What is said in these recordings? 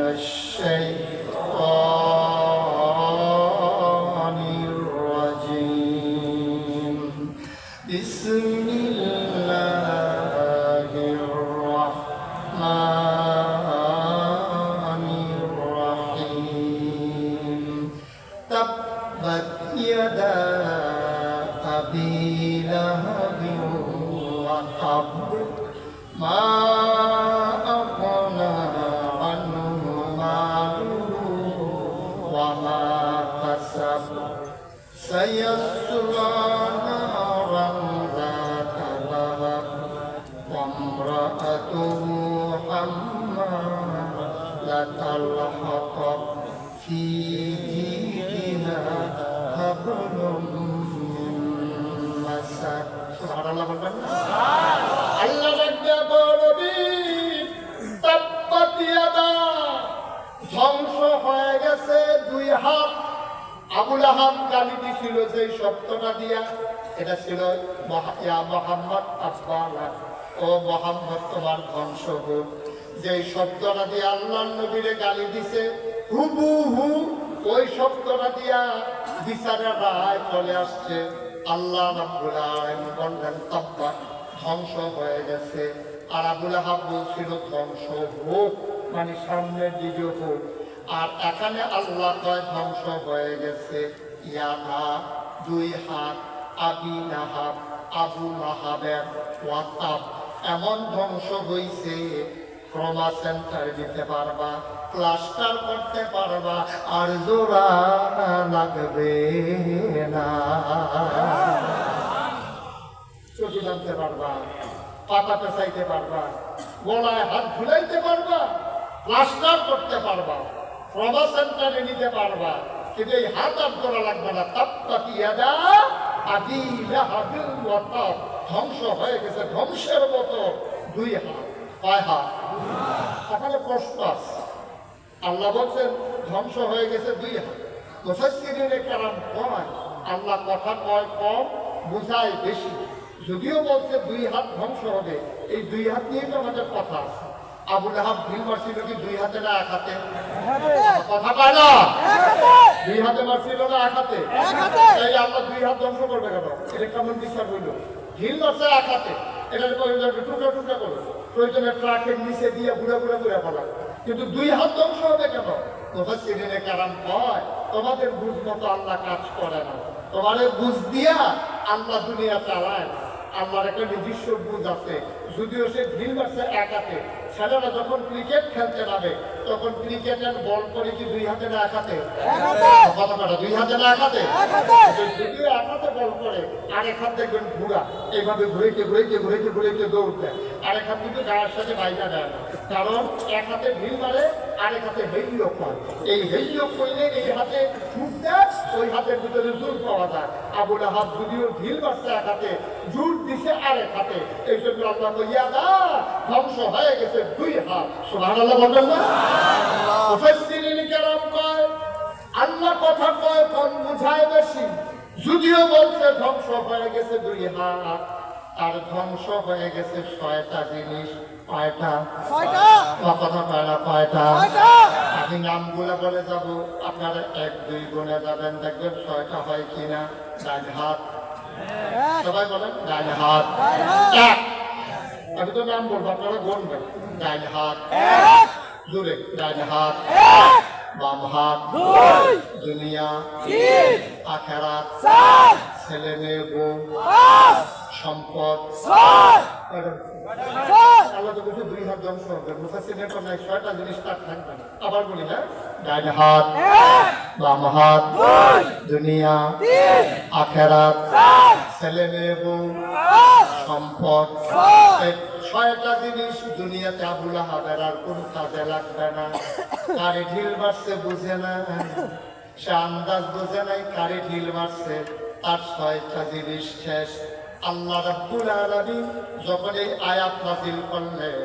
الشيطان الرجيم بسم الله الرحمن الرحيم تبت يدا أبي لهب وتب ما أغنى عنه ماله وما كسب سيصلى نارا ذات لهب وامرأته حمالة الحطب في جيدها حبل من مسد سبحان الله আল্লাহ রাব্বুল আলামিন তাব্বাত ইয়াদা ধ্বংস হয়ে গেছে দুই হাত। আবু লাহাব গালি দিছিল যে শব্দটা দিয়া, এটা ছিল ইয়া মুহাম্মদ আব্বালা, ও মুহাম্মদ তোমার ধ্বংস হোক। যে শব্দটা দিয়ে আল্লাহর নবীরে গালি দিছে হুবহু ওই শব্দটা দিয়া বিচারের রায় চলে আসছে। আল্লাহ রাব্বুল আলামিন বললেন তাব্বাত ধ্বংস হয়ে গেছে। আর আবু লাহাব বলছিল ধ্বংস হোক, মানে সামনের দিকে হোক। আর এখানে আল্লাহ কয় ধ্বংস হয়ে গেছে। ইয়াদা দুই হাত, আবি লাহাব আবু লাহাবের ওয়াতাব এমন ধ্বংস হইছে ট্রমা সেন্টার দিতে পারবা, প্লাস্টার করতে পারবা, আর জোড়া লাগবে না। চোখে জানতে পারবা, পাতা পেঁচাইতে পারবা, গলায় হাত ঝুলাইতে পারবা, প্লাস্টার করতে পারবা, ট্রমা সেন্টারে নিতে পারবা, কিন্তু এই হাত আর করা লাগবে না। তাব্বাত ইয়াদা আবি লাহাব ওয়া তাব ধ্বংস হয়ে গেছে ধ্বংসের মতো দুই হাত। কয় হাত? তাহলে প্রশ্ন আছে, আল্লাহ বলছেন ধ্বংস হয়ে গেছে দুই হাত। মুফাসসিরিনে কেরাম কয় আল্লাহ কথা কয় কম, বুঝায় বেশি। যদিও বলছে দুই হাত ধ্বংস হবে, এই দুই হাত নিয়ে তো আমাদের কথা আছে। আবু লাহাব ঢিল মারছিল কি দুই হাতে না এক হাতে? কথা পায় না, দুই হাতে মারছিল না এক হাতে? এই আল্লাহ দুই হাত ধ্বংস করবে কেন? এটা কেমন বিশ্বাস হইল? ঢিল মারছে এক হাতে, এটা টুকরা টুকরা করো, প্রয়োজনে ট্রাকের নিচে দিয়ে বুড়া বুড়া করে ফেলা, কিন্তু দুই হাত ধ্বংস হবে কেন? মুফাসসিরিনে কেরাম কয় তোমাদের বুঝ মতো আল্লাহ কাজ করে না, তোমাদের বুঝ দিয়া আল্লাহ দুনিয়া চালায় না। আল্লাহর একটা নিজস্ব বুঝ আছে। যদিও সে ঢিল মারছে এক হাতে, ছেলেরা যখন ক্রিকেট খেলতে নামে তখন ক্রিকেটের বল করে কি দুই হাতে না এক হাতে? কথাটা দুই হাতে না এক হাতে? যদিও এক হাতে বল করে, আরেক হাত দেখবেন ঘুরা, এইভাবে ঘুরেতে ঘুরেতে ঘুরেতে ঘুরেতে দৌড় দেয়। আরেক হাত কিন্তু গায়ের সাথে বাইটা দেয় না, কারণ এক হাতে ঢিল মারে, আরেক হাতে হেইলো পায়। এই হেইলো করলে এই হাতে ছুট দেয়, ওই হাতের ভিতরে জোর পাওয়া যায়। আবু লাহাব যদিও ঢিল মারছে এক হাতে, জোর দিছে আরেক হাতে, এই জন্য আল্লাহ ইয়াদা ধ্বংস হয়ে গেছে দুই হাত। সুবহানাল্লাহ বলবেন না? মুফাসসিরিনে কেরাম কয় আল্লাহ কথা কয় কোন বুঝায় বেশি। যদিও বলছে ধ্বংস হয়ে গেছে দুই হাত, আর ধ্বংস হয়ে গেছে ৬টা জিনিস। কয়টা? ৬টা। কথা কয় না কয়টা? আমি নামগুলো বলে যাব, আপনারা ১ ২ গুণে যাবেন, দেখবেন ৬টা হয় কিনা। ডান হাত, সবাই বলেন ডান হাত এক। আমি তো নাম বলবো, আপনারা গুনবেন। ডান হাত জোরে, ডান হাত, বাম হাত দুনিয়া, আখিরাত, ছেলে মেয়ে বউ, সম্পদ। আল্লাহ তো বলছে দুই হাত ধ্বংস হবে। মুফাসসিরিনের তো নাই ৬টা জিনিস তার থাকবে না। আবার বলি, হ্যাঁ, ডান হাত, বাম হাত, দুনিয়া, আখিরাত, ছেলে মেয়ে বউ, সম্পদ। ৬টা জিনিস দুনিয়াতে আবু লাহাবের আর কোন কাজে লাগবে না। কারে ঢিল মারছে বুঝে না, সে আন্দাজ বুঝে নাই কারে ঢিল মারছে, তার ৬টা জিনিস শেষ। আল্লাহ রাব্বুল আলামিন যখন এই আয়াত নাযিল করলেন,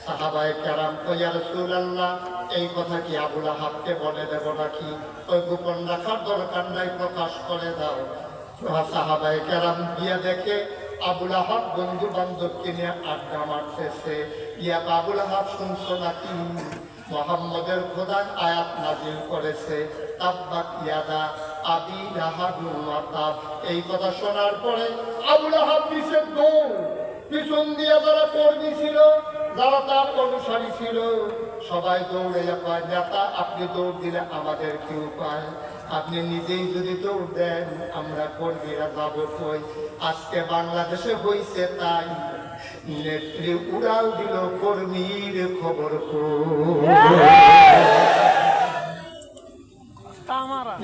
সাহাবায়ে কেরাম কয় ইয়া রাসূলুল্লাহ এই কথা কি আবু লাহাবকে বলে দেব নাকি? ওই গোপন রাখার দরকার নাই, প্রকাশ করে দাও। সাহাবায়ে কেরাম গিয়ে দেখে আবু লাহাব বন্ধু বান্ধবকে নিয়ে আড্ডা মারতেছে। ইয়া আবু লাহাব শুনছো নাকি? মুহাম্মদের খোদা আয়াত নাজিল করেছে তাব্বাত ইয়াদা আবি লাহাবিন ওয়া তাব। এই কথা শোনার পরে আবু লাহাব পিছে দৌড়। পিছন দিয়ে যারা কর্মী ছিল, যারা তার অনুসারী ছিল, সবাই দৌড়ে কয়, নেতা আপনি দৌড় দিলে আমাদের কি উপায়? আপনি নিজেই যদি দৌড় দেন আমরা কর্মীরা যাব কই? আজকে বাংলাদেশে হইছে তাই, নেত্রী উড়াল দিল কর্মীর খবর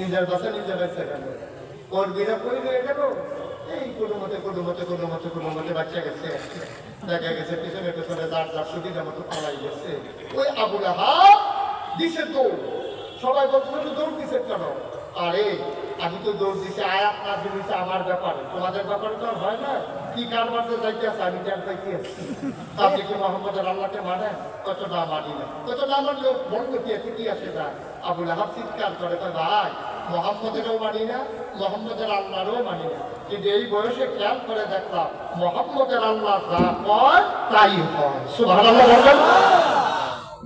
নিজের বাসা নিজের বাচ্চা গেল, কর্মীরা কই রয়ে গেল। এই কোনো মতে বাচ্চা গেছে, দেখা গেছে পিছনে পিছনে যার যার সুবিধা মতো পালাই গেছে। ওই আবু লাহাব দিছে দৌড়। সবাই বলছিল দৌড় দিছে কেন? আরে আমি তো দৌড় দিছি আয়াত নাজিল হইছে আমার ব্যাপারে, তোমাদের ব্যাপারে তো আর হয় না। কি কারবারতে যাইতেছে আমি টের পাইতেছি। আপনি কি মোহাম্মদের আল্লাহকে মানেন? কতটা মানি না, কতটা মানলেও বলবো কি এতে কি আসে না? আবু লাহাব চিৎকার করে, ভাই মোহাম্মদেরও মানি না, মোহাম্মদের আল্লাহরও মানি না, কিন্তু এই বয়সে খেয়াল করে দেখলাম মোহাম্মদের আল্লাহ যা কয় তাই হয়। সুবহানাল্লাহ বলবেন।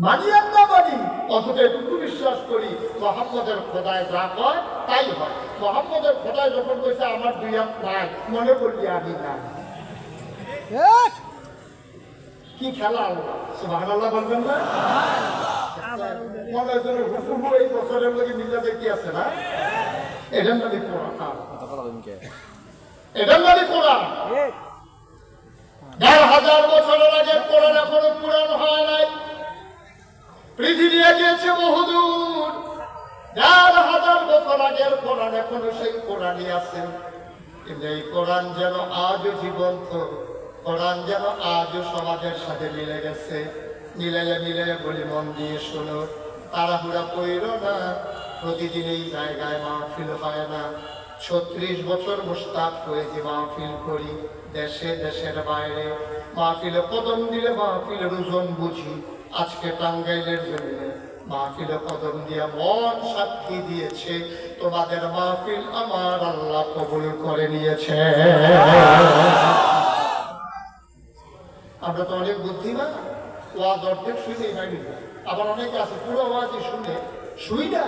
মানি আর না মানি, অথচ এটুকু বিশ্বাস করি মোহাম্মদের খোদায় যা কয় তাই হয়। মোহাম্মদের খোদায় যখন কইছে আমার দুই হাত নাই, মনে করলি আমি নাই। কি খেলা আল্লাহ! সুবহানাল্লাহ বলবেন না? মনে হয় হুকুম এই বছরের লোকে মিলে দেখি আছে না? এটার নামে কোরআন, এটার নামে কোরআন। ১,৫০০ বছরের আগে কোরআন এখনো পুরাণ হয় নাই। পৃথিবী এগিয়েছে বহুদূর। ১,৫০০ বছর আগের কোরআন এখনো সেই কোরআনই আছে। কিন্তু এই কোরআন যেন আজও জীবন্ত, কোরআন যেন আজও সমাজের সাথে মিলে গেছে। মিলে বলি মন দিয়ে শোনো, তাড়াহুড়া কইরো না। প্রতিদিন এই জায়গায় মাহফিল হয় না। ৩৬ বছর মুশতাক হয়েছি মাহফিল করি, দেশে দেশের বাইরে। মাহফিলে কদম দিলে মাহফিলের ওজন বুঝি। আজকে টাঙ্গাইলের জমিনে মাহফিলে কদম দিয়া মন সাক্ষী দিয়েছে, তোমাদের মাহফিল আমার আল্লাহ কবুল করে নিয়েছে। আমরা তো অনেক বুদ্ধিমান, ওয়াজ অর্ধেক শুনেই বাইরে, আবার অনেকে আছে পুরো ওয়াজই শুনে শুই না